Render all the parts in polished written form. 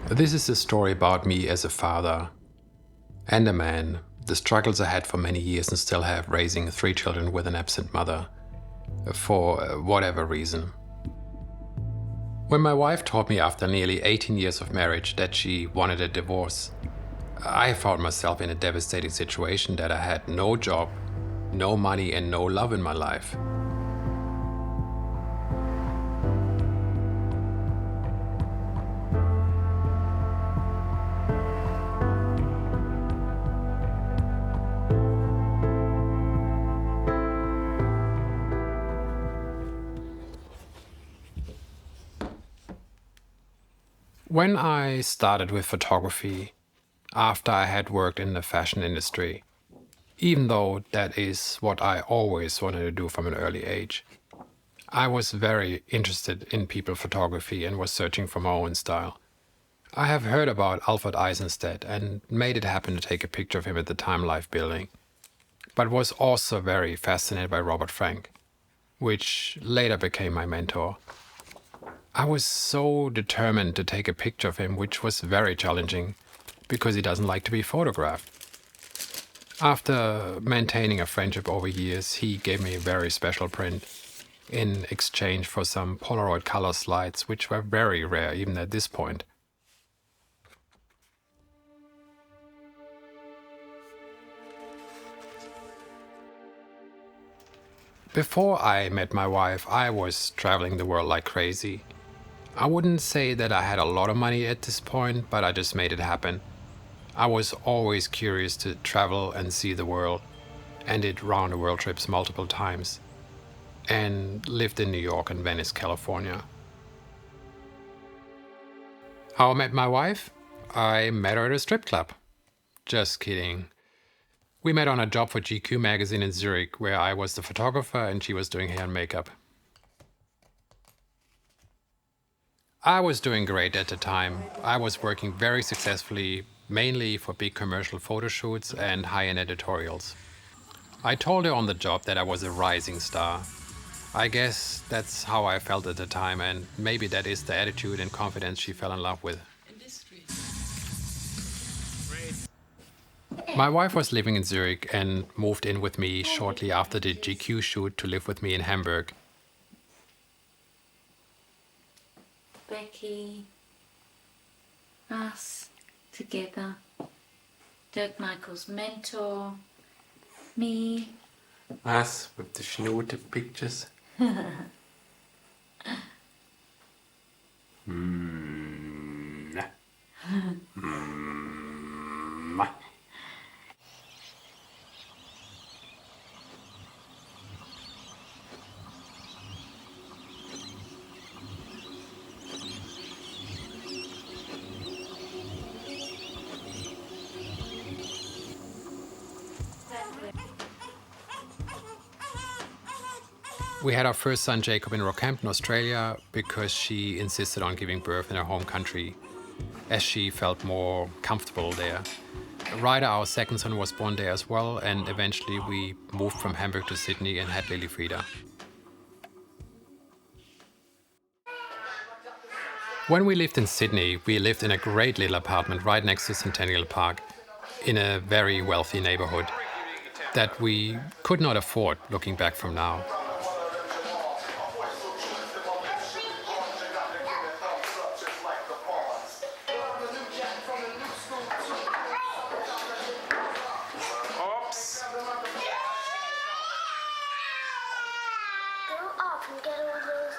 This is a story about me as a father and a man, the struggles I had for many years and still have raising 3 children with an absent mother, for whatever reason. When my wife told me after nearly 18 years of marriage that she wanted a divorce, I found myself in a devastating situation that I had no job, no money, and no love in my life. When I started with photography, after I had worked in the fashion industry, even though that is what I always wanted to do from an early age, I was very interested in people photography and was searching for my own style. I have heard about Alfred Eisenstadt and made it happen to take a picture of him at the Time Life building, but was also very fascinated by Robert Frank, which later became my mentor. I was so determined to take a picture of him, which was very challenging because he doesn't like to be photographed. After maintaining a friendship over years, he gave me a very special print in exchange for some Polaroid color slides, which were very rare even at this point. Before I met my wife, I was traveling the world like crazy. I wouldn't say that I had a lot of money at this point, but I just made it happen. I was always curious to travel and see the world, and did round the world trips multiple times, and lived in New York and Venice, California. How I met my wife? I met her at a strip club. Just kidding. We met on a job for GQ magazine in Zurich, where I was the photographer and she was doing hair and makeup. I was doing great at the time. I was working very successfully, mainly for big commercial photo shoots and high-end editorials. I told her on the job that I was a rising star. I guess that's how I felt at the time, and maybe that is the attitude and confidence she fell in love with. My wife was living in Zurich and moved in with me shortly after the GQ shoot to live with me in Hamburg. Becky, us together, Dirk Michael's mentor, me. Us with the Schnute pictures. We had our first son Jacob in Rockhampton, Australia, because she insisted on giving birth in her home country, as she felt more comfortable there. Ryder, our second son, was born there as well, and eventually we moved from Hamburg to Sydney and had Lily Frida. When we lived in Sydney, we lived in a great little apartment right next to Centennial Park, in a very wealthy neighborhood that we could not afford looking back from now. Go up and get all those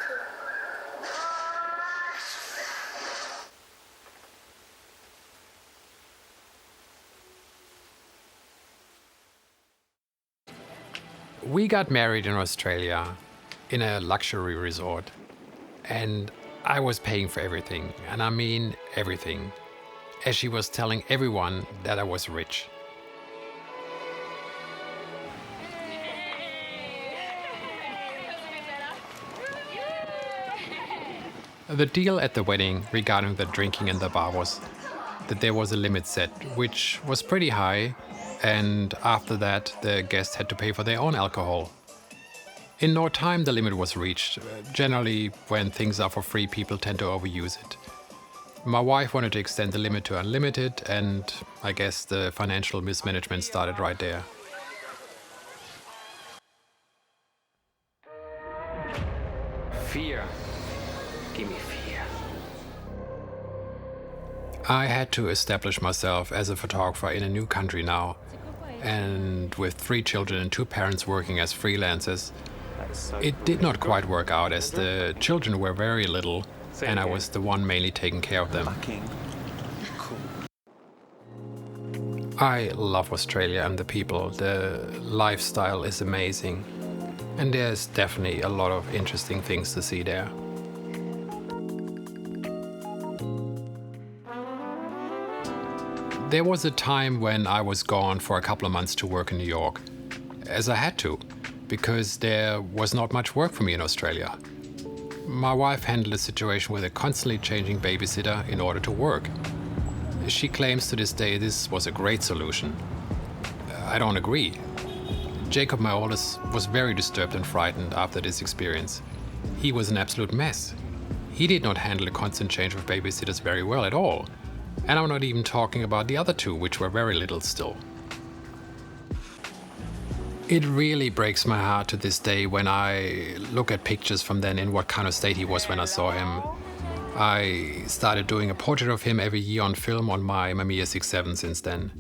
two. We got married in Australia in a luxury resort, and I was paying for everything, and I mean everything, as she was telling everyone that I was rich. The deal at the wedding regarding the drinking in the bar was that there was a limit set, which was pretty high, and after that the guests had to pay for their own alcohol. In no time the limit was reached. Generally, when things are for free, people tend to overuse it. My wife wanted to extend the limit to unlimited, and I guess the financial mismanagement started right there. Fear. Give me fear. I had to establish myself as a photographer in a new country now. And with 3 children and 2 parents working as freelancers, it did not quite work out as the children were very little and I was the one mainly taking care of them. I love Australia and the people. The lifestyle is amazing. And there's definitely a lot of interesting things to see there. There was a time when I was gone for a couple of months to work in New York, as I had to, because there was not much work for me in Australia. My wife handled the situation with a constantly changing babysitter in order to work. She claims to this day this was a great solution. I don't agree. Jacob, my oldest, was very disturbed and frightened after this experience. He was an absolute mess. He did not handle the constant change of babysitters very well at all. And I'm not even talking about the other 2, which were very little still. It really breaks my heart to this day when I look at pictures from then in what kind of state he was when I saw him. I started doing a portrait of him every year on film on my Mamiya 6.7 since then.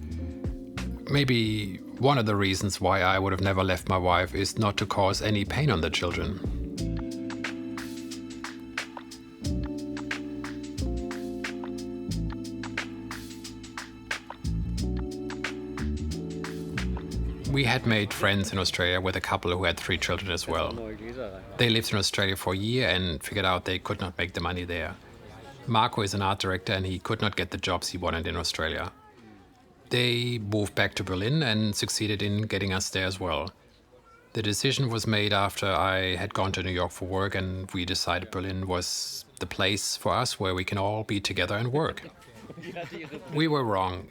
Maybe one of the reasons why I would have never left my wife is not to cause any pain on the children. We had made friends in Australia with a couple who had 3 children as well. They lived in Australia for a year and figured out they could not make the money there. Marco is an art director and he could not get the jobs he wanted in Australia. They moved back to Berlin and succeeded in getting us there as well. The decision was made after I had gone to New York for work and we decided Berlin was the place for us where we can all be together and work. We were wrong.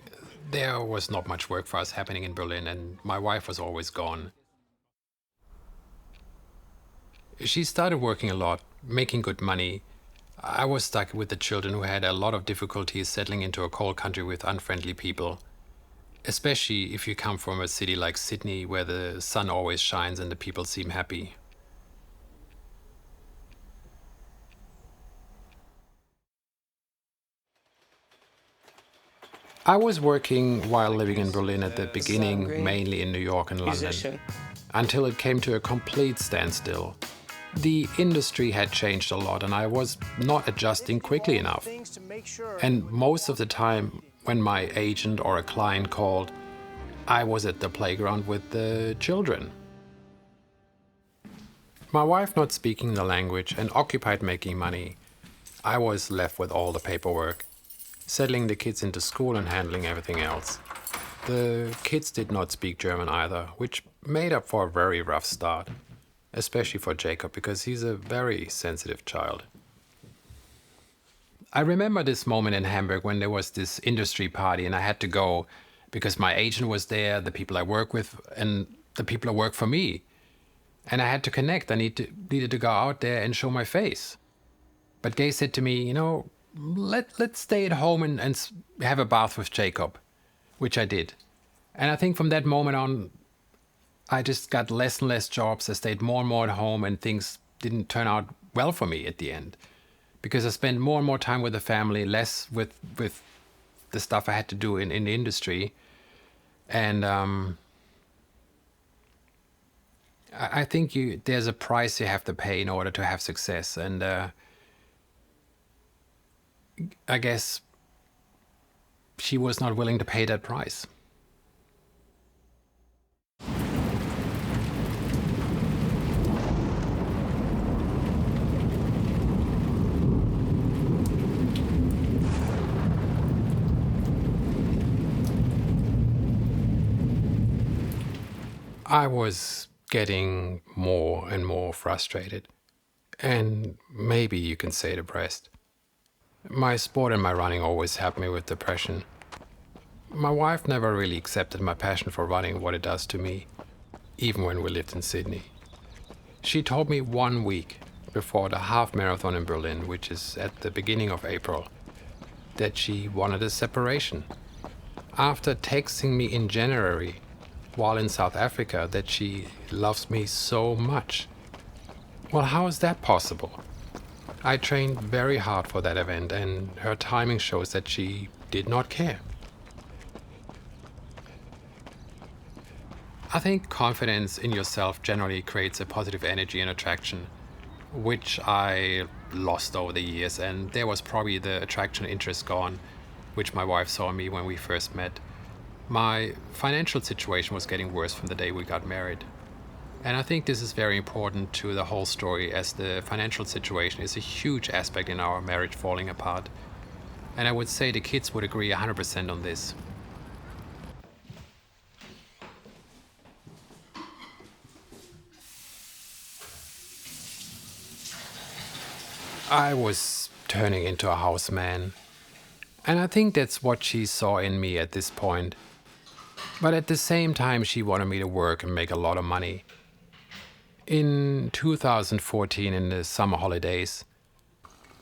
There was not much work for us happening in Berlin and my wife was always gone. She started working a lot, making good money. I was stuck with the children who had a lot of difficulties settling into a cold country with unfriendly people. Especially if you come from a city like Sydney where the sun always shines and the people seem happy. I was working while living in Berlin at the beginning, mainly in New York and London, until it came to a complete standstill. The industry had changed a lot and I was not adjusting quickly enough. And most of the time, when my agent or a client called, I was at the playground with the children. My wife not speaking the language and occupied making money, I was left with all the paperwork, settling the kids into school and handling everything else. The kids did not speak German either, which made up for a very rough start, especially for Jacob because he's a very sensitive child. I remember this moment in Hamburg when there was this industry party and I had to go because my agent was there, the people I work with, and the people who work for me. And I had to connect. I needed to go out there and show my face. But Gay said to me, let's stay at home and have a bath with Jacob, which I did. And I think from that moment on, I just got less and less jobs. I stayed more and more at home and things didn't turn out well for me at the end. Because I spent more and more time with the family, less with the stuff I had to do in the industry. And I think there's a price you have to pay in order to have success. And I guess she was not willing to pay that price. I was getting more and more frustrated, and maybe you can say depressed. My sport and my running always helped me with depression. My wife never really accepted my passion for running, what it does to me, even when we lived in Sydney. She told me 1 week before the half marathon in Berlin, which is at the beginning of April, that she wanted a separation. After texting me in January, while in South Africa, that she loves me so much. Well, how is that possible? I trained very hard for that event, and her timing shows that she did not care. I think confidence in yourself generally creates a positive energy and attraction, which I lost over the years, and there was probably the attraction and interest gone, which my wife saw in me when we first met. My financial situation was getting worse from the day we got married. And I think this is very important to the whole story, as the financial situation is a huge aspect in our marriage falling apart. And I would say the kids would agree 100% on this. I was turning into a house man. And I think that's what she saw in me at this point. But at the same time, she wanted me to work and make a lot of money. In 2014, in the summer holidays,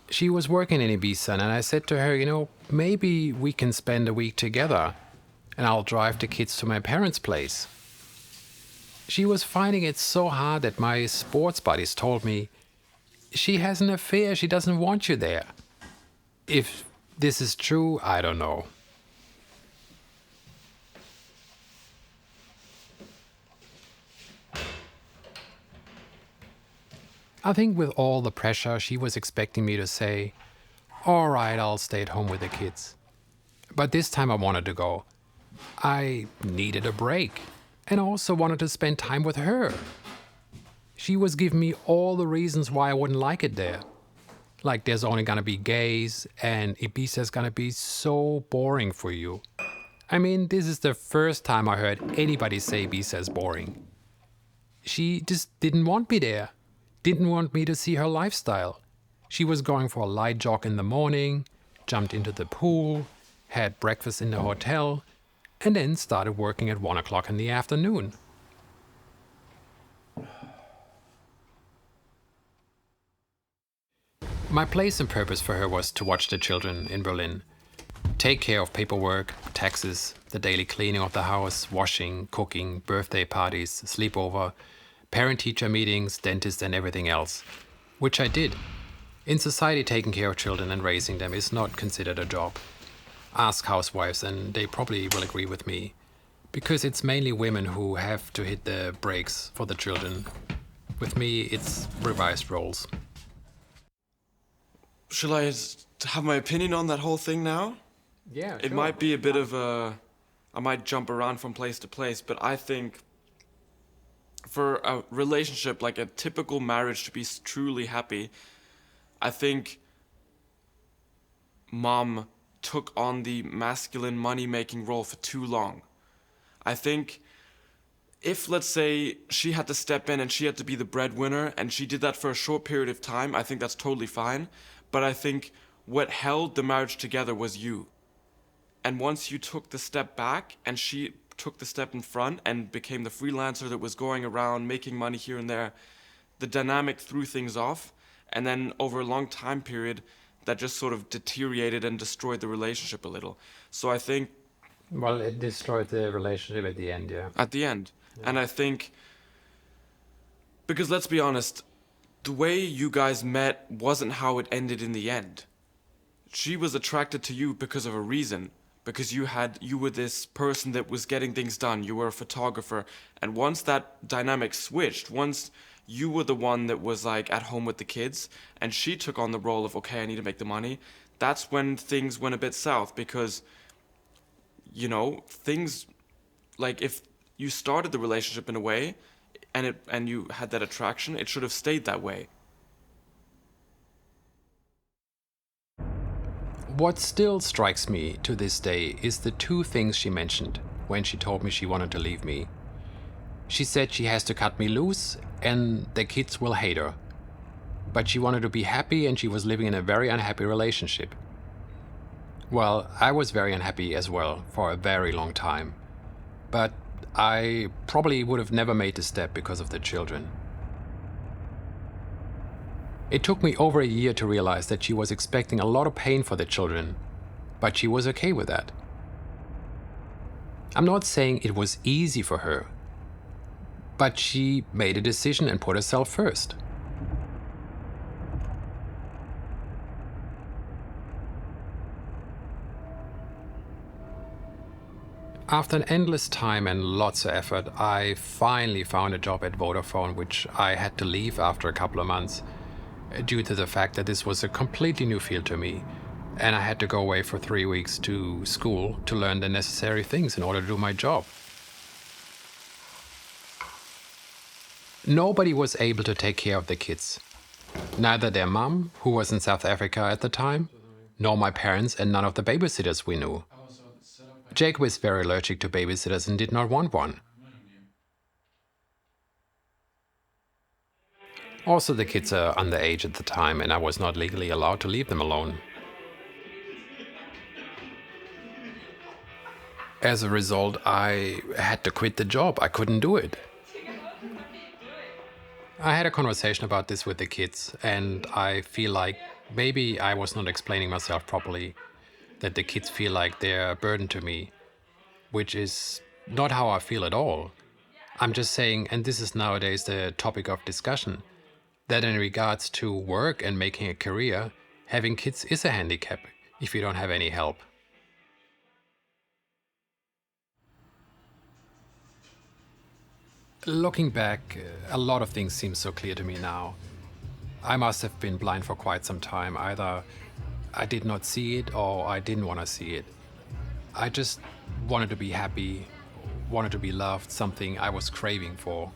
she was working in Ibiza, and I said to her, maybe we can spend a week together, and I'll drive the kids to my parents' place. She was finding it so hard that my sports buddies told me, she has an affair, she doesn't want you there. If this is true, I don't know. I think with all the pressure, she was expecting me to say, all right, I'll stay at home with the kids. But this time I wanted to go. I needed a break and also wanted to spend time with her. She was giving me all the reasons why I wouldn't like it there. Like there's only gonna be gays and Ibiza's gonna be so boring for you. I mean, this is the first time I heard anybody say Ibiza is boring. She just didn't want me there. Didn't want me to see her lifestyle. She was going for a light jog in the morning, jumped into the pool, had breakfast in the hotel, and then started working at 1 o'clock in the afternoon. My place and purpose for her was to watch the children in Berlin, take care of paperwork, taxes, the daily cleaning of the house, washing, cooking, birthday parties, sleepover, parent-teacher meetings, dentist, and everything else, which I did. In society, taking care of children and raising them is not considered a job. Ask housewives and they probably will agree with me, because it's mainly women who have to hit the brakes for the children. With me, it's reversed roles. Shall I have my opinion on that whole thing now? Yeah, It might be a bit of a... I might jump around from place to place, but I think for a relationship, like a typical marriage, to be truly happy, I think mom took on the masculine money-making role for too long. I think if, let's say, she had to step in and she had to be the breadwinner and she did that for a short period of time, I think that's totally fine. But I think what held the marriage together was you. And once you took the step back and she took the step in front and became the freelancer that was going around making money here and there, the dynamic threw things off, and then over a long time period that just sort of deteriorated and destroyed the relationship a little. So I think Well, it destroyed the relationship at the end, yeah. at the end, and I think, because let's be honest, the way you guys met wasn't how it ended in the end. She was attracted to you because of a reason. Because you were this person that was getting things done, you were a photographer, and once that dynamic switched, once you were the one that was like at home with the kids, and she took on the role of, okay, I need to make the money, that's when things went a bit south, because, things, like if you started the relationship in a way, and you had that attraction, it should have stayed that way. What still strikes me to this day is the two things she mentioned when she told me she wanted to leave me. She said she has to cut me loose and the kids will hate her. But she wanted to be happy and she was living in a very unhappy relationship. Well, I was very unhappy as well for a very long time. But I probably would have never made the step because of the children. It took me over a year to realize that she was expecting a lot of pain for the children, but she was okay with that. I'm not saying it was easy for her, but she made a decision and put herself first. After an endless time and lots of effort, I finally found a job at Vodafone, which I had to leave after a couple of months due to the fact that this was a completely new field to me, and I had to go away for 3 weeks to school to learn the necessary things in order to do my job. Nobody was able to take care of the kids. Neither their mom, who was in South Africa at the time, nor my parents, and none of the babysitters we knew. Jacob is very allergic to babysitters and did not want one. Also, the kids are underage at the time, and I was not legally allowed to leave them alone. As a result, I had to quit the job. I couldn't do it. I had a conversation about this with the kids, and I feel like maybe I was not explaining myself properly, that the kids feel like they're a burden to me, which is not how I feel at all. I'm just saying, and this is nowadays the topic of discussion, that in regards to work and making a career, having kids is a handicap if you don't have any help. Looking back, a lot of things seem so clear to me now. I must have been blind for quite some time. Either I did not see it or I didn't want to see it. I just wanted to be happy, wanted to be loved, something I was craving for.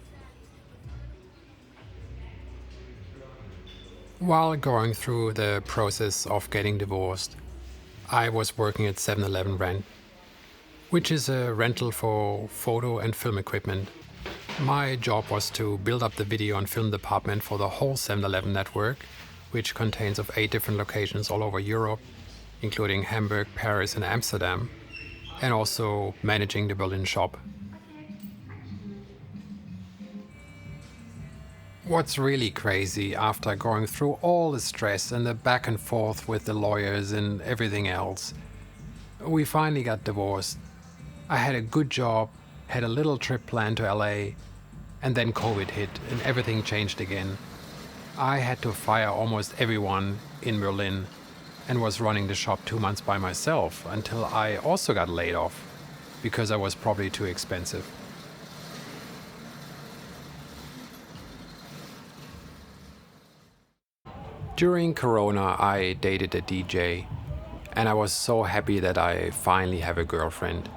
While going through the process of getting divorced, I was working at 7-Eleven Rent, which is a rental for photo and film equipment. My job was to build up the video and film department for the whole 7-Eleven network, which contains of 8 different locations all over Europe, including Hamburg, Paris, and Amsterdam, and also managing the Berlin shop. What's really crazy, after going through all the stress and the back and forth with the lawyers and everything else, we finally got divorced. I had a good job, had a little trip planned to LA, and then COVID hit and everything changed again. I had to fire almost everyone in Berlin and was running the shop 2 months by myself until I also got laid off because I was probably too expensive. During Corona, I dated a DJ, and I was so happy that I finally have a girlfriend.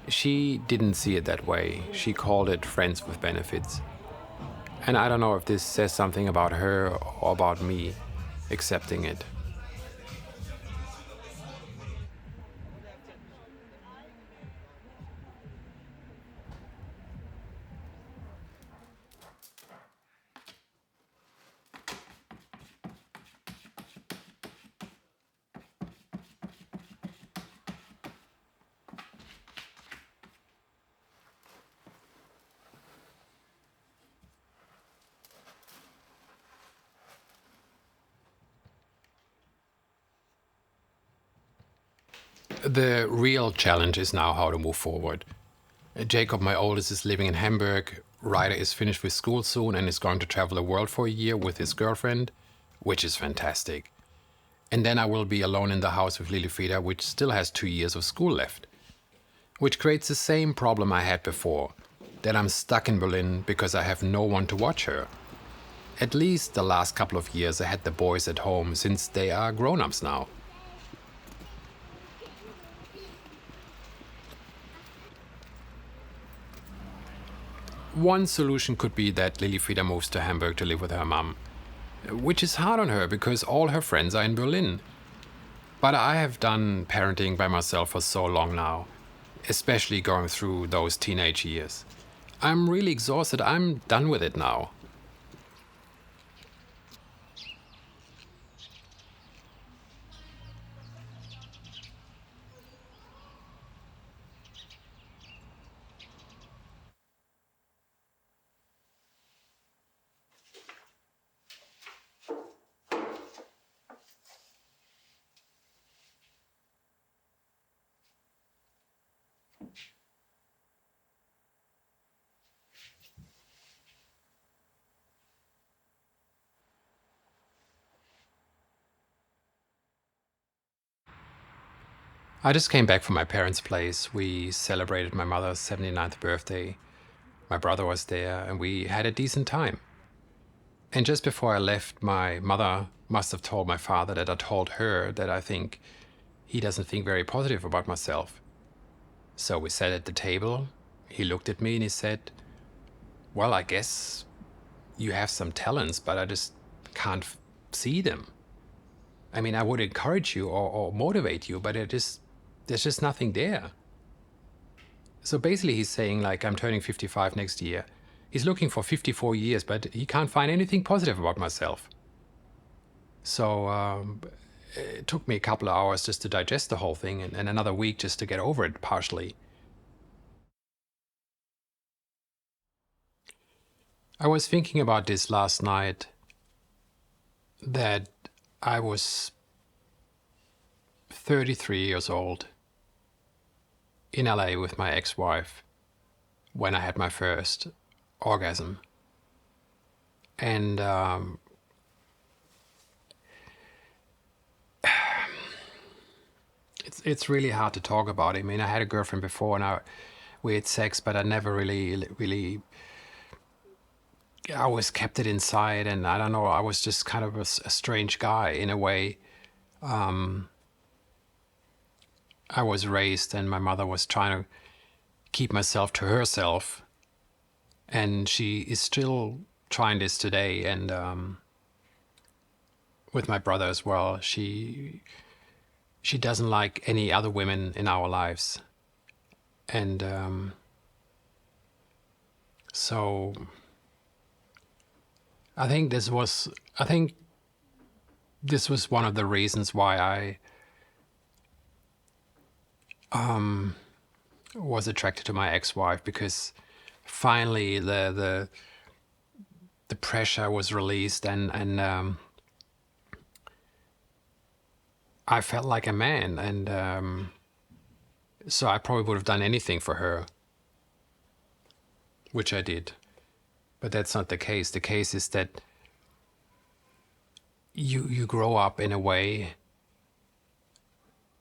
She didn't see it that way. She called it friends with benefits. And I don't know if this says something about her or about me accepting it. The real challenge is now how to move forward. Jacob, my oldest, is living in Hamburg. Ryder is finished with school soon and is going to travel the world for a year with his girlfriend, which is fantastic. And then I will be alone in the house with Lilifrida, which still has 2 years of school left. Which creates the same problem I had before, that I'm stuck in Berlin because I have no one to watch her. At least the last couple of years I had the boys at home, since they are grown-ups now. One solution could be that Lilifrida moves to Hamburg to live with her mum, which is hard on her because all her friends are in Berlin. But I have done parenting by myself for so long now, especially going through those teenage years. I'm really exhausted. I'm done with it now. I just came back from my parents' place. We celebrated my mother's 79th birthday. My brother was there, and we had a decent time. And just before I left, my mother must have told my father that I told her that I think he doesn't think very positive about myself. So we sat at the table. He looked at me and he said, well, I guess you have some talents, but I just can't see them. I mean, I would encourage you or motivate you, but there's just nothing there. So basically he's saying, like, I'm turning 55 next year. He's looking for 54 years, but he can't find anything positive about myself. So it took me a couple of hours just to digest the whole thing, and another week just to get over it partially. I was thinking about this last night, that I was 33 years old in LA with my ex-wife when I had my first orgasm. And it's really hard to talk about it. I mean, I had a girlfriend before, and we had sex, but I never really I always kept it inside, and I don't know, I was just kind of a strange guy in a way. I was raised, and my mother was trying to keep myself to herself, and she is still trying this today. And with my brother as well, she doesn't like any other women in our lives, and so I think this was one of the reasons why I was attracted to my ex-wife, because finally the pressure was released, and I felt like a man, and so I probably would have done anything for her, which I did. But that's not the case. The case is that you grow up in a way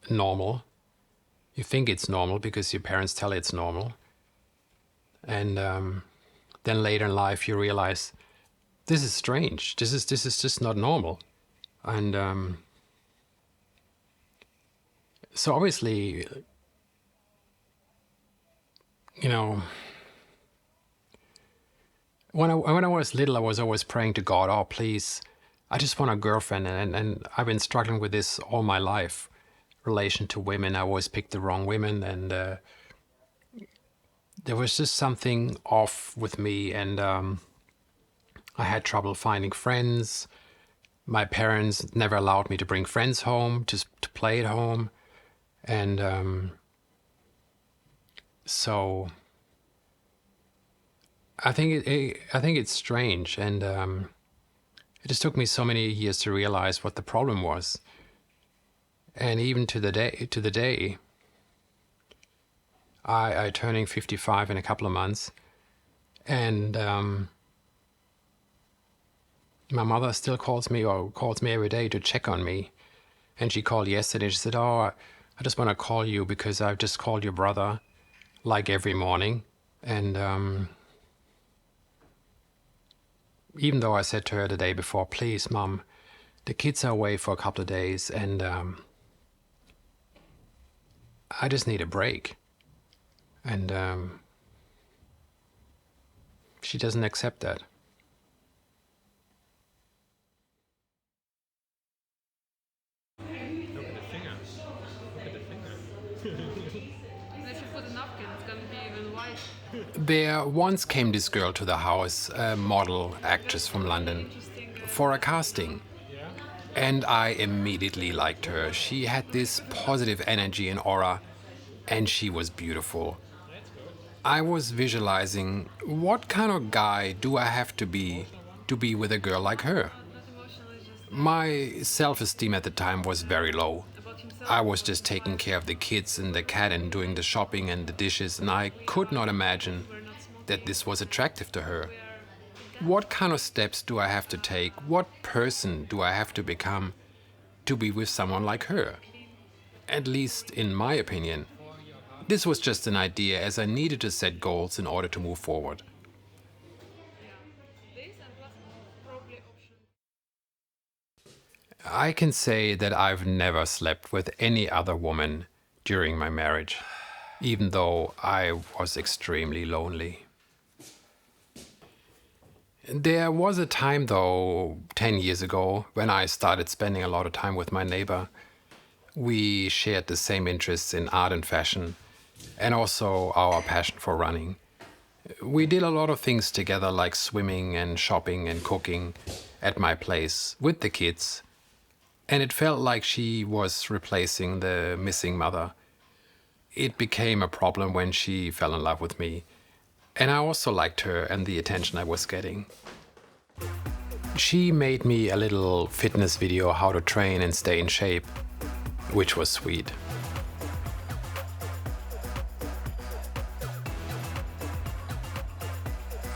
normal. You think it's normal because your parents tell you it's normal. And then later in life you realize, this is strange. This is just not normal. And so obviously, you know, when I was little, I was always praying to God, oh, please, I just want a girlfriend. And I've been struggling with this all my life. Relation to women, I always picked the wrong women, and there was just something off with me, and I had trouble finding friends. My parents never allowed me to bring friends home, just to play at home. And so I think it's strange, and it just took me so many years to realize what the problem was. And even to the day, I turning 55 in a couple of months, and my mother still calls me every day to check on me. And she called yesterday. She said, oh, I just want to call you because I've just called your brother like every morning. And even though I said to her the day before, please, Mom, the kids are away for a couple of days, and I just need a break. And she doesn't accept that. Look at the finger. Look at the finger. And if you put a napkin, it's gonna be even white. There once came this girl to the house, a model actress from London, for a casting. And I immediately liked her. She had this positive energy and aura, and she was beautiful. I was visualizing, what kind of guy do I have to be with a girl like her? My self-esteem at the time was very low. I was just taking care of the kids and the cat and doing the shopping and the dishes, and I could not imagine that this was attractive to her. What kind of steps do I have to take? What person do I have to become to be with someone like her? At least in my opinion. This was just an idea as I needed to set goals in order to move forward. This and what probably option. I can say that I've never slept with any other woman during my marriage, even though I was extremely lonely. There was a time, though, 10 years ago, when I started spending a lot of time with my neighbor. We shared the same interests in art and fashion, and also our passion for running. We did a lot of things together, like swimming and shopping and cooking at my place with the kids. And it felt like she was replacing the missing mother. It became a problem when she fell in love with me. And I also liked her and the attention I was getting. She made me a little fitness video how to train and stay in shape, which was sweet.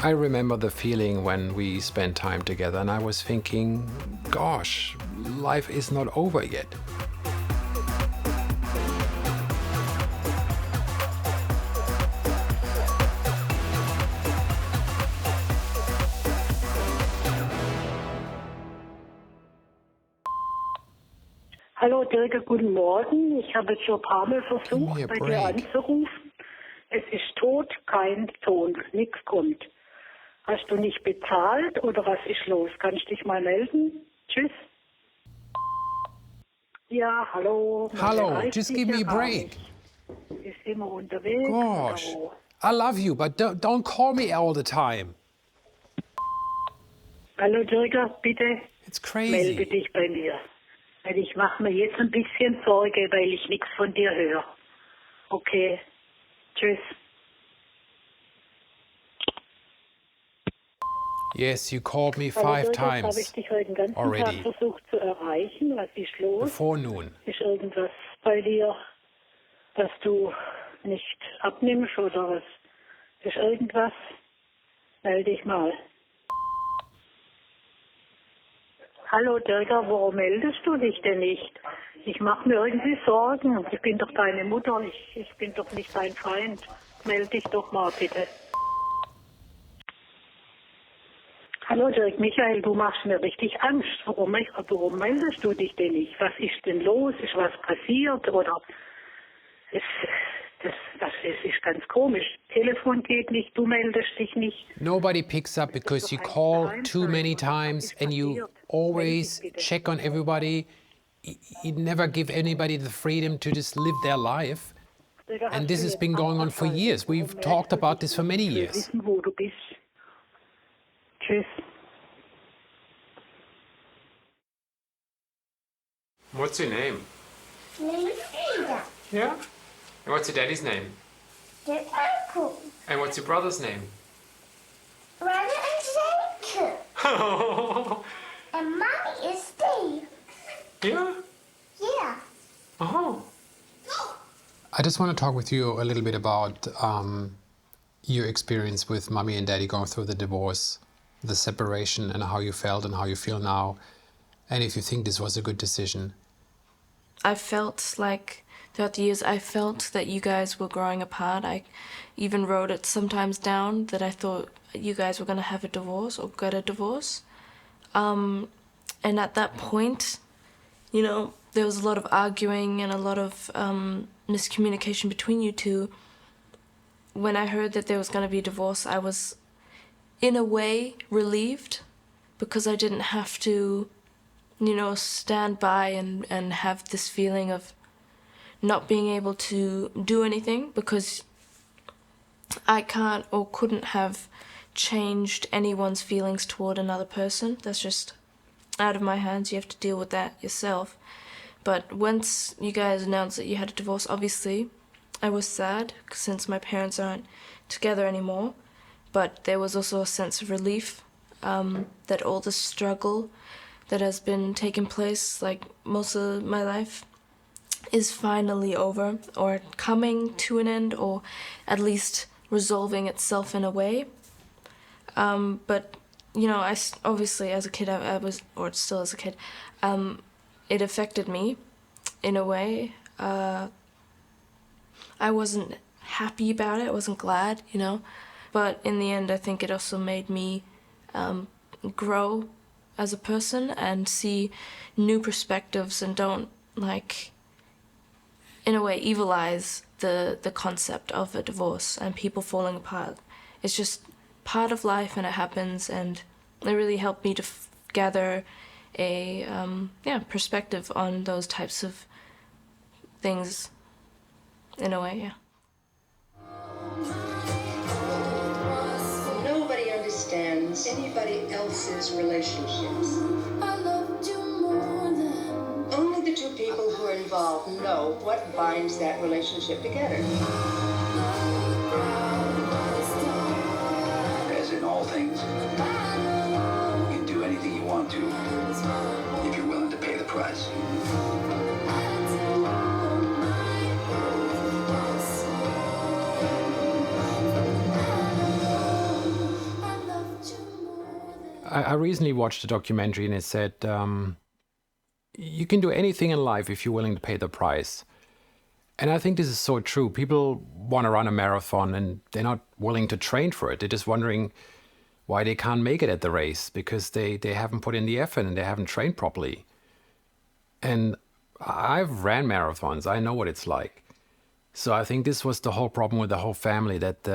I remember the feeling when we spent time together and I was thinking, gosh, life is not over yet. Hallo Dirk, guten Morgen. Ich habe jetzt schon ein paar Mal versucht, Give me a bei dir break. anzurufen. Es ist tot, kein Ton, nichts kommt. Hast du nicht bezahlt oder was ist los? Kannst du dich mal melden? Tschüss. Ja, hallo. Man Hello, erreicht just dich give me ja a gar break. nicht. Ist immer unterwegs. Gosh, oder wo? I love you, but don't call me all the time. Hallo Dirk, bitte It's melde crazy. dich bei mir. Weil ich mache mir jetzt ein bisschen Sorge, weil ich nichts von dir höre. Okay, tschüss. Yes, you called me Aber 5 durchaus habe ich times dich heute den ganzen already. Tag versucht zu erreichen. Was ist los? before noon. Ist irgendwas bei dir, dass du nicht abnimmst oder was? Ist irgendwas? Melde dich mal. Hallo Dirk, warum meldest du dich denn nicht? Ich mache mir irgendwie Sorgen. Ich bin doch deine Mutter. Ich bin doch nicht dein Feind. Melde dich doch mal bitte. Hallo Dirk, Michael, du machst mir richtig Angst. Warum meldest du dich denn nicht? Was ist denn los? Ist was passiert? Oder das ist ganz komisch. Telefon geht nicht, du meldest dich nicht. Nobody picks up because you call too many times and you always check on everybody. You never give anybody the freedom to just live their life. And this has been going on for years. We've talked about this for many Ich will years. wissen, wo du bist. Tschüss. What's your name? Frida, Yeah? And what's your daddy's name? der Akku, And what's your brother's name? Brother and Senke. And Mommy is Steve. Yeah? Yeah. Oh. I just want to talk with you a little bit about your experience with mommy and daddy going through the divorce, the separation, and how you felt and how you feel now, and if you think this was a good decision. I felt like throughout the years, I felt that you guys were growing apart. I even wrote it sometimes down that I thought you guys were going to have a divorce or get a divorce. And at that point, you know, there was a lot of arguing and a lot of miscommunication between you two. When I heard that there was going to be a divorce, I was, in a way, relieved because I didn't have to, you know, stand by and have this feeling of not being able to do anything because I can't or couldn't have changed anyone's feelings toward another person. That's just out of my hands. You have to deal with that yourself. But once you guys announced that you had a divorce, obviously, I was sad since my parents aren't together anymore. But there was also a sense of relief that all the struggle that has been taking place, like most of my life, is finally over or coming to an end or at least resolving itself in a way. But, you know, obviously as a kid, I was, or still as a kid, it affected me in a way. I wasn't happy about it. I wasn't glad, you know. But in the end, I think it also made me grow as a person and see new perspectives and don't, like, in a way, evilize the concept of a divorce and people falling apart. It's just part of life and it happens, and it really helped me to gather a perspective on those types of things in a way, yeah. Nobody understands anybody else's relationships. Only the two people who are involved know what binds that relationship together. As in all things, you can do anything you want to if you're willing to pay the price. I recently watched a documentary and it said, you can do anything in life if you're willing to pay the price. And I think this is so true. People want to run a marathon and they're not willing to train for it. They're just wondering why they can't make it at the race because they haven't put in the effort and they haven't trained properly. And I've ran marathons. I know what it's like. So I think this was the whole problem with the whole family, that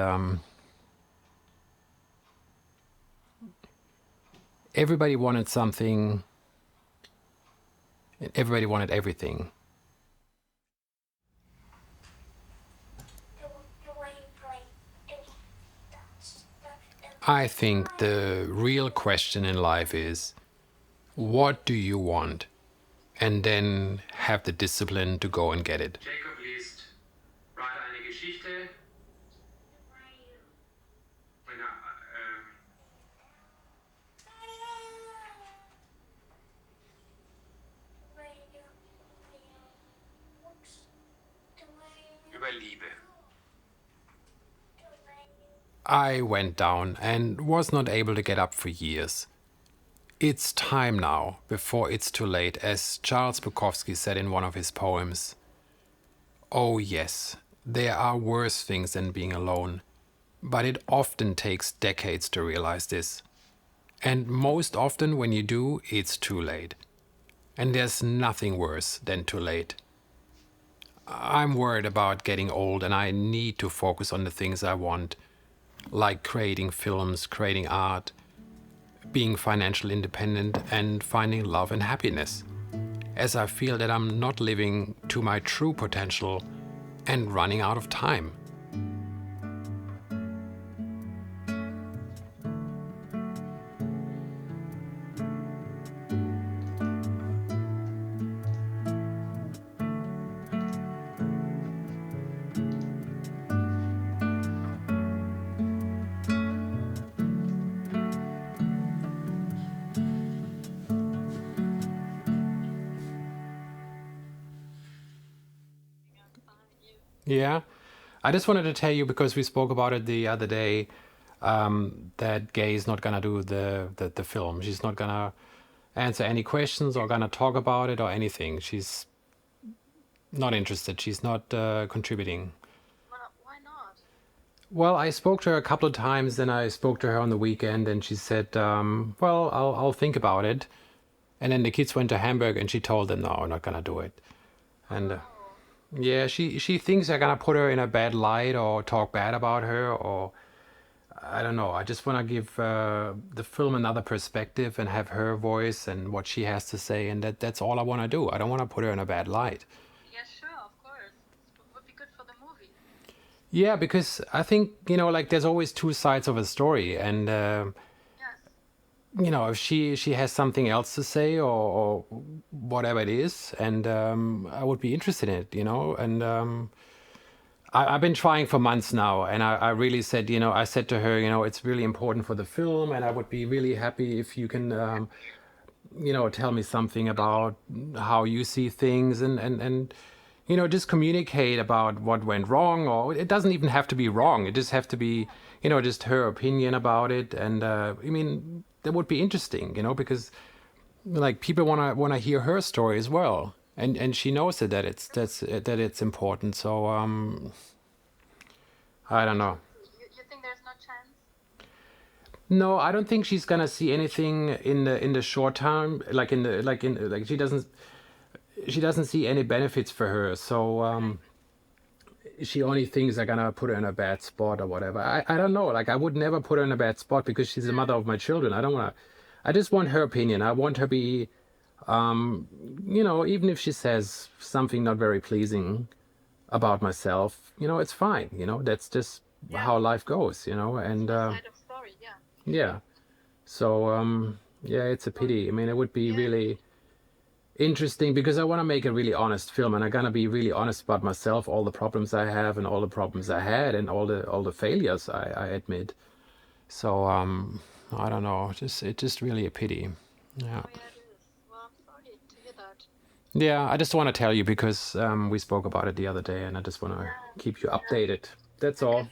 everybody wanted something, and everybody wanted everything. I think the real question in life is, what do you want? And then have the discipline to go and get it. Jacob liest weiter eine Geschichte. Über Liebe. I went down and was not able to get up for years. It's time now, before it's too late, as Charles Bukowski said in one of his poems. Oh yes, there are worse things than being alone, but it often takes decades to realize this. And most often when you do, it's too late. And there's nothing worse than too late. I'm worried about getting old and I need to focus on the things I want, like creating films, creating art, being financially independent and finding love and happiness, as I feel that I'm not living to my true potential and running out of time. Yeah, I just wanted to tell you, because we spoke about it the other day, that Gay is not gonna do the film. She's not gonna answer any questions or gonna talk about it or anything. She's not interested. She's not contributing. Why not? Well, I spoke to her a couple of times, then I spoke to her on the weekend, and she said, well, I'll think about it. And then the kids went to Hamburg, and she told them, no, I'm not gonna do it. And yeah, she thinks they're gonna put her in a bad light or talk bad about her, or I don't know. I just want to give the film another perspective and have her voice and what she has to say, and that's all I want to do. I don't want to put her in a bad light. Yeah, sure, of course. It would be good for the movie. Yeah, because I think, like there's always two sides of a story, and if she has something else to say or whatever it is, and I would be interested in it, and I've been trying for months now, and I really said, I said to her, it's really important for the film, and I would be really happy if you can, tell me something about how you see things, and just communicate about what went wrong, or it doesn't even have to be wrong. It just have to be, just her opinion about it, and that would be interesting, because like people wanna hear her story as well, and she knows that it's important. So I don't know. You think there's no chance? No, I don't think she's gonna see anything in the short term. She doesn't see any benefits for her. So she only thinks they're gonna put her in a bad spot or whatever. I don't know. Like I would never put her in a bad spot because she's the mother of my children. I just want her opinion. I want her to be, even if she says something not very pleasing about myself, it's fine. That's just how life goes. And Side of story, yeah. yeah. So it's a pity. I mean, it would be really interesting because I want to make a really honest film, and I'm gonna be really honest about myself, all the problems I have, and all the problems I had, and all the failures I admit. So I don't know. It's just really a pity. Yeah. Oh, yeah, it is. Well, I'm sorry to hear that. Yeah. I just want to tell you because we spoke about it the other day, and I just want to keep you updated. That's all.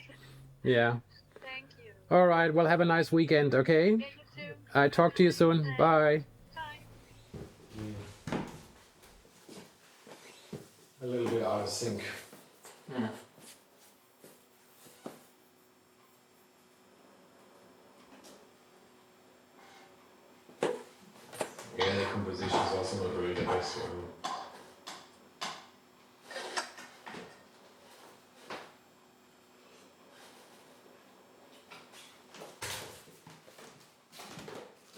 Yeah. Thank you. All right. Well, have a nice weekend. Okay. Yeah, you too. I talk to you soon. Bye. Bye. A little bit out of sync. Yeah, the composition is also not really the best one.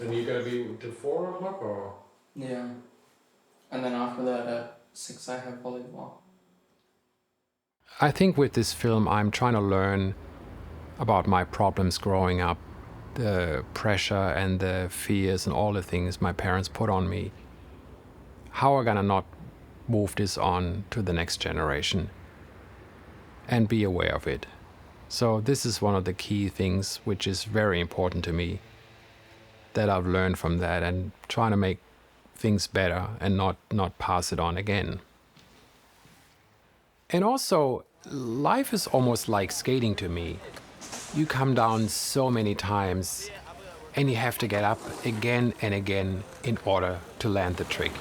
And you gonna be till 4 o'clock or? Yeah. And then after that at 6 I have volleyball. I think with this film I'm trying to learn about my problems growing up, the pressure and the fears and all the things my parents put on me. How am I gonna not move this on to the next generation and be aware of it? So this is one of the key things which is very important to me, that I've learned from that, and trying to make things better and not pass it on again. And also, life is almost like skating to me. You come down so many times and you have to get up again and again in order to land the trick.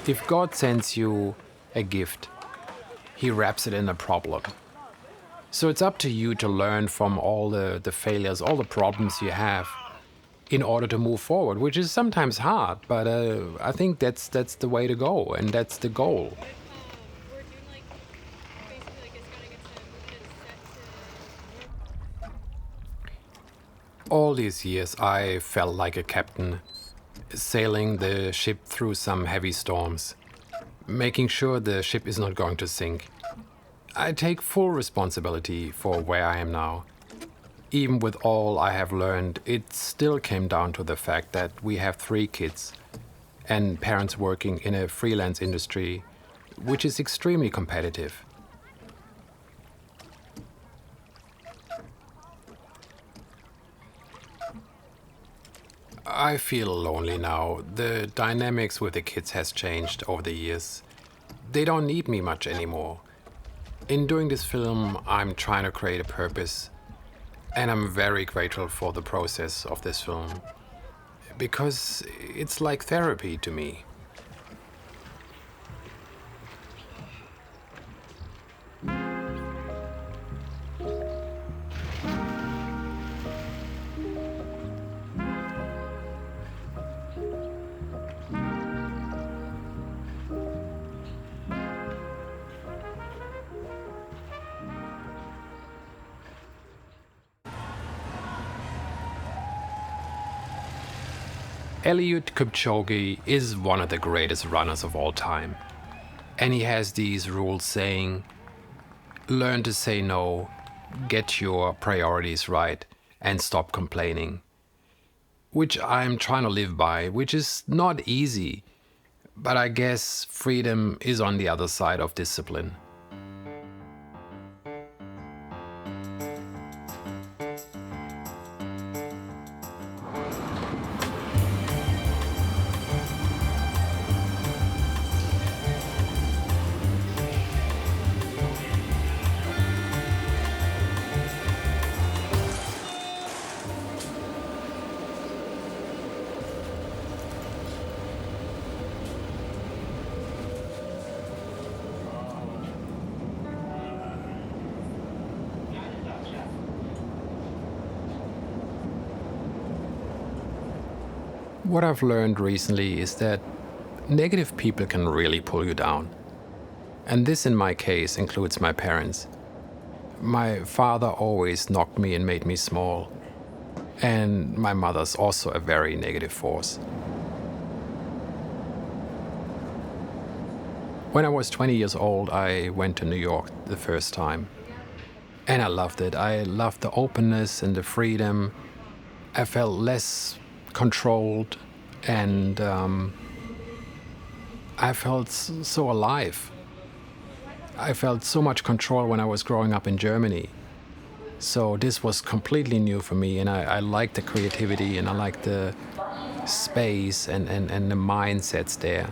If God sends you a gift, He wraps it in a problem. So it's up to you to learn from all the failures, all the problems you have, in order to move forward, which is sometimes hard, but I think that's the way to go, and that's the goal. All these years I felt like a captain, sailing the ship through some heavy storms, making sure the ship is not going to sink. I take full responsibility for where I am now. Even with all I have learned, it still came down to the fact that we have 3 kids and parents working in a freelance industry, which is extremely competitive. I feel lonely now. The dynamics with the kids has changed over the years. They don't need me much anymore. In doing this film, I'm trying to create a purpose, and I'm very grateful for the process of this film, because it's like therapy to me. Eliud Kipchoge is one of the greatest runners of all time. And he has these rules saying, learn to say no, get your priorities right, and stop complaining. Which I'm trying to live by, which is not easy. But I guess freedom is on the other side of discipline. What I've learned recently is that negative people can really pull you down. And this, in my case, includes my parents. My father always knocked me and made me small. And my mother's also a very negative force. When I was 20 years old, I went to New York the first time. And I loved it. I loved the openness and the freedom. I felt less controlled, and I felt so alive. I felt so much control when I was growing up in Germany. So this was completely new for me, and I liked the creativity, and I liked the space and the mindsets there.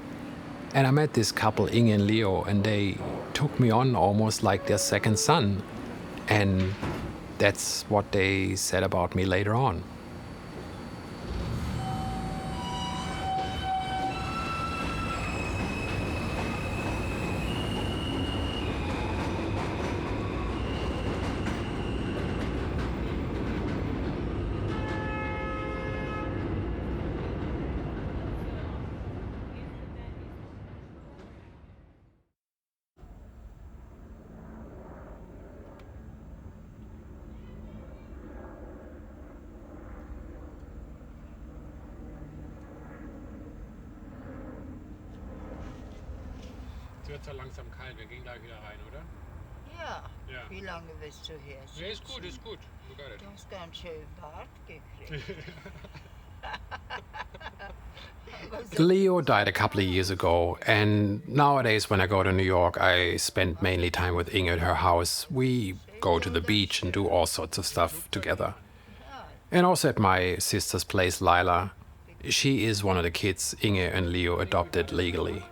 And I met this couple, Inge and Leo, and they took me on almost like their second son. And that's what they said about me later on. Es wird so langsam kalt, wir gehen gleich wieder rein, oder? Ja. Ja. Wie lange willst du hier sitzen? Nee, ist gut, ist gut. You got it. Du hast ganz schön Bart gekriegt. Leo died a couple of years ago, and nowadays when I go to New York, I spend mainly time with Inge at her house. We go to the beach and do all sorts of stuff together. And also at my sister's place, Lila. She is one of the kids Inge and Leo adopted legally.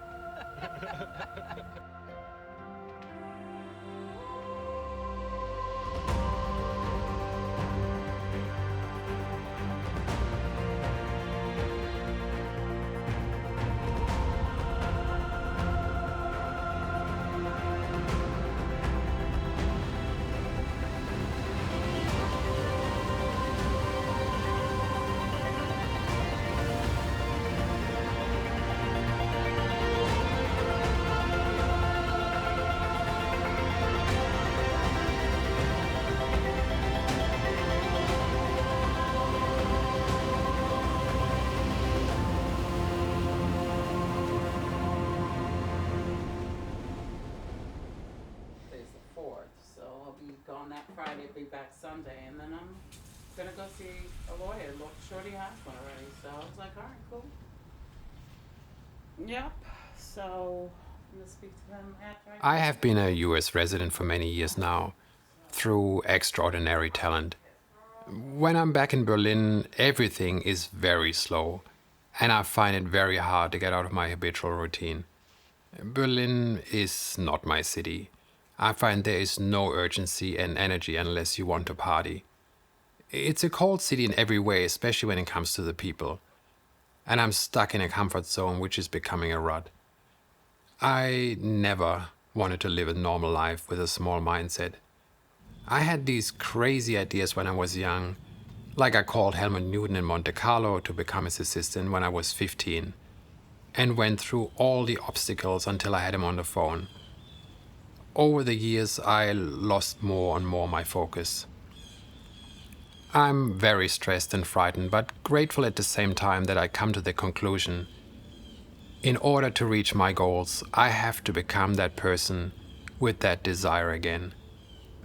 Friday, be back Sunday, and then I'm gonna go see a lawyer. Look, Shorty has one already, so I was like, all right, cool. Yep. So I'm gonna speak to them after I have been a US resident for many years now, through extraordinary talent. When I'm back in Berlin, everything is very slow, and I find it very hard to get out of my habitual routine. Berlin is not my city. I find there is no urgency and energy unless you want to party. It's a cold city in every way, especially when it comes to the people. And I'm stuck in a comfort zone which is becoming a rut. I never wanted to live a normal life with a small mindset. I had these crazy ideas when I was young, like I called Helmut Newton in Monte Carlo to become his assistant when I was 15, and went through all the obstacles until I had him on the phone. Over the years, I lost more and more my focus. I'm very stressed and frightened, but grateful at the same time that I come to the conclusion, in order to reach my goals, I have to become that person with that desire again.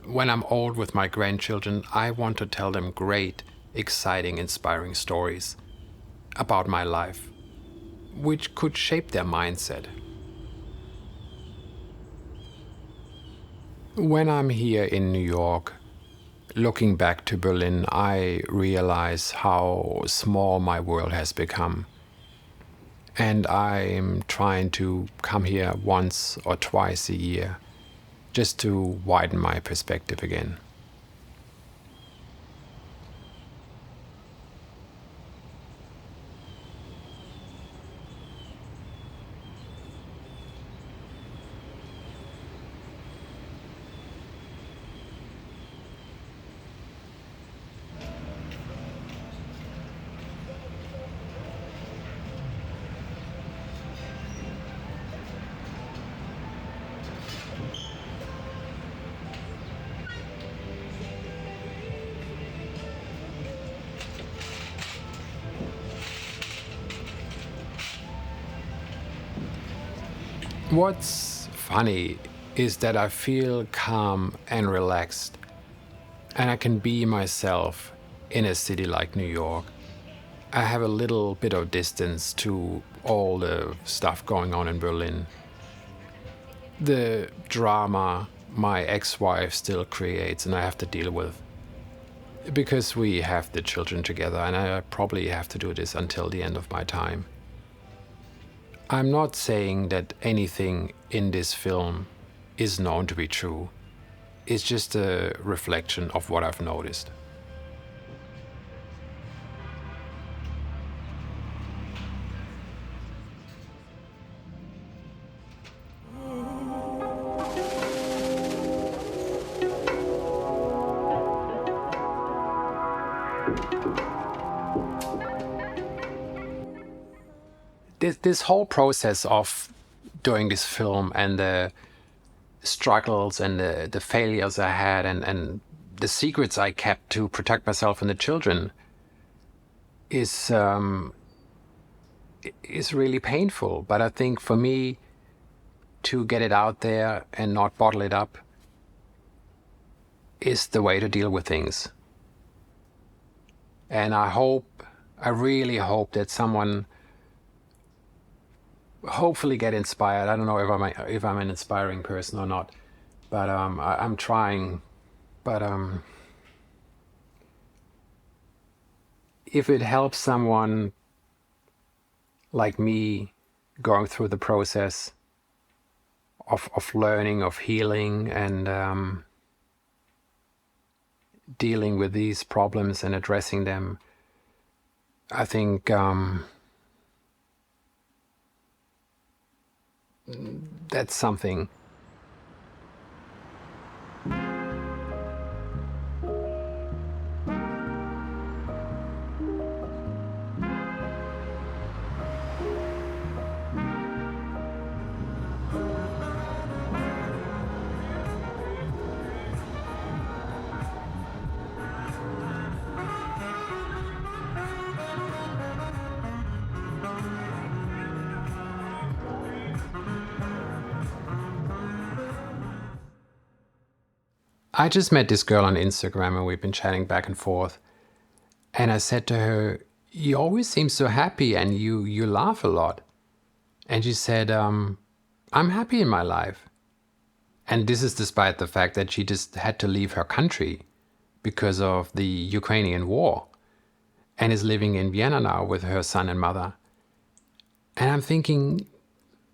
When I'm old with my grandchildren, I want to tell them great, exciting, inspiring stories about my life, which could shape their mindset. When I'm here in New York, looking back to Berlin, I realize how small my world has become. And I'm trying to come here once or twice a year, just to widen my perspective again. What's funny is that I feel calm and relaxed, and I can be myself in a city like New York. I have a little bit of distance to all the stuff going on in Berlin. The drama my ex-wife still creates and I have to deal with. Because we have the children together, and I probably have to do this until the end of my time. I'm not saying that anything in this film is known to be true. It's just a reflection of what I've noticed. This whole process of doing this film and the struggles and the failures I had and the secrets I kept to protect myself and the children is really painful. But I think for me to get it out there and not bottle it up is the way to deal with things. And I really hope that someone hopefully get inspired. I don't know if I'm an inspiring person or not, but I'm trying. But if it helps someone like me going through the process of learning, of healing, and dealing with these problems and addressing them, I think that's something. I just met this girl on Instagram and we've been chatting back and forth. And I said to her, "You always seem so happy and you laugh a lot." And she said, "I'm happy in my life." And this is despite the fact that she just had to leave her country because of the Ukrainian war and is living in Vienna now with her son and mother. And I'm thinking,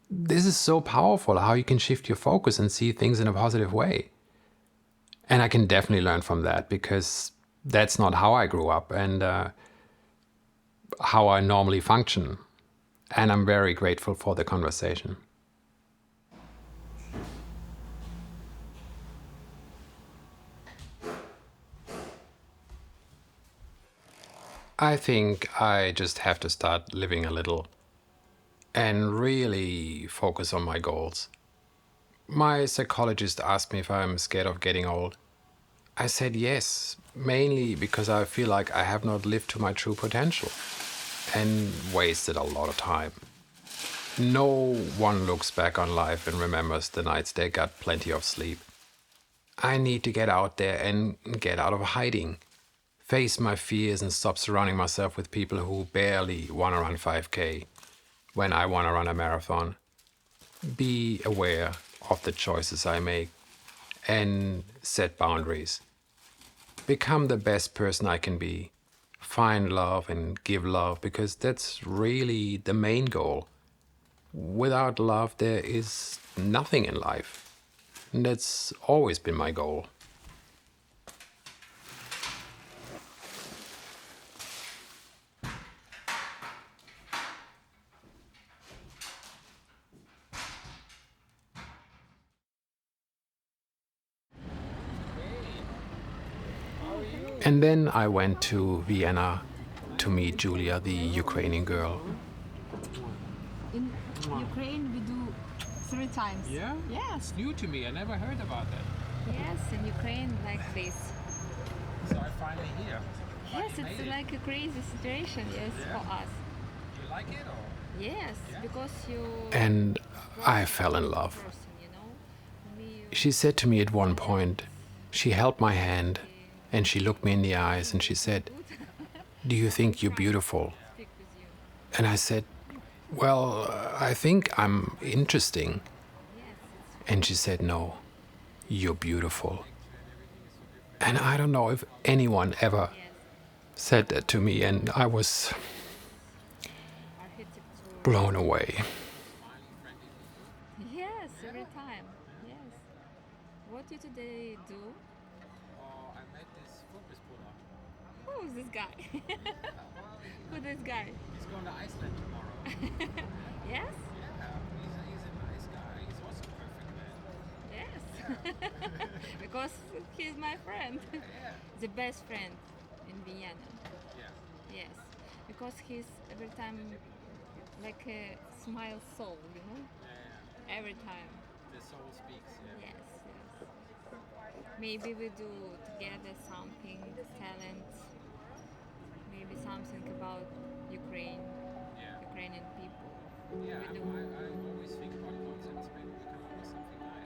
this is so powerful how you can shift your focus and see things in a positive way. And I can definitely learn from that because that's not how I grew up and how I normally function. And I'm very grateful for the conversation. I think I just have to start living a little and really focus on my goals. My psychologist asked me if I'm scared of getting old. I said yes, mainly because I feel like I have not lived to my true potential and wasted a lot of time. No one looks back on life and remembers the nights they got plenty of sleep. I need to get out there and get out of hiding, face my fears and stop surrounding myself with people who barely want to run 5K when I want to run a marathon. Be aware of the choices I make and set boundaries. Become the best person I can be. Find love and give love because that's really the main goal. Without love, there is nothing in life. And that's always been my goal. And then I went to Vienna to meet Julia, the Ukrainian girl. In Ukraine, we do 3 times. Yeah? Yes. It's new to me. I never heard about that. Yes, in Ukraine, like this. So I'm finally here. Yes, it's like a crazy situation, yes, Yeah. for us. Do you like it or? Yes, because you And I fell in love. person, you know. For me, you She said to me at one point, she held my hand and she looked me in the eyes and she said, "Do you think you're beautiful?" speak with you. And I said, "Well, I think I'm interesting." And she said, "No, you're beautiful." And I don't know if anyone ever said that to me, and I was blown away. Yes, every time. Yes. What you today do? Oh, I met this Fokuspuller. Who's this guy? Who's this guy? He's going to Iceland tomorrow. Yes? He's a nice guy. He's also a perfect man. Yes. Because he's my friend. The best friend in Vienna. Yeah. Yes. Because he's every time like a smile soul, you know? Every time. The soul speaks. Yes, yes. Maybe we do together something, talent, maybe something about Ukraine, Ukrainian people. Yeah, We do. I always think about concepts. Maybe we come up with something nice.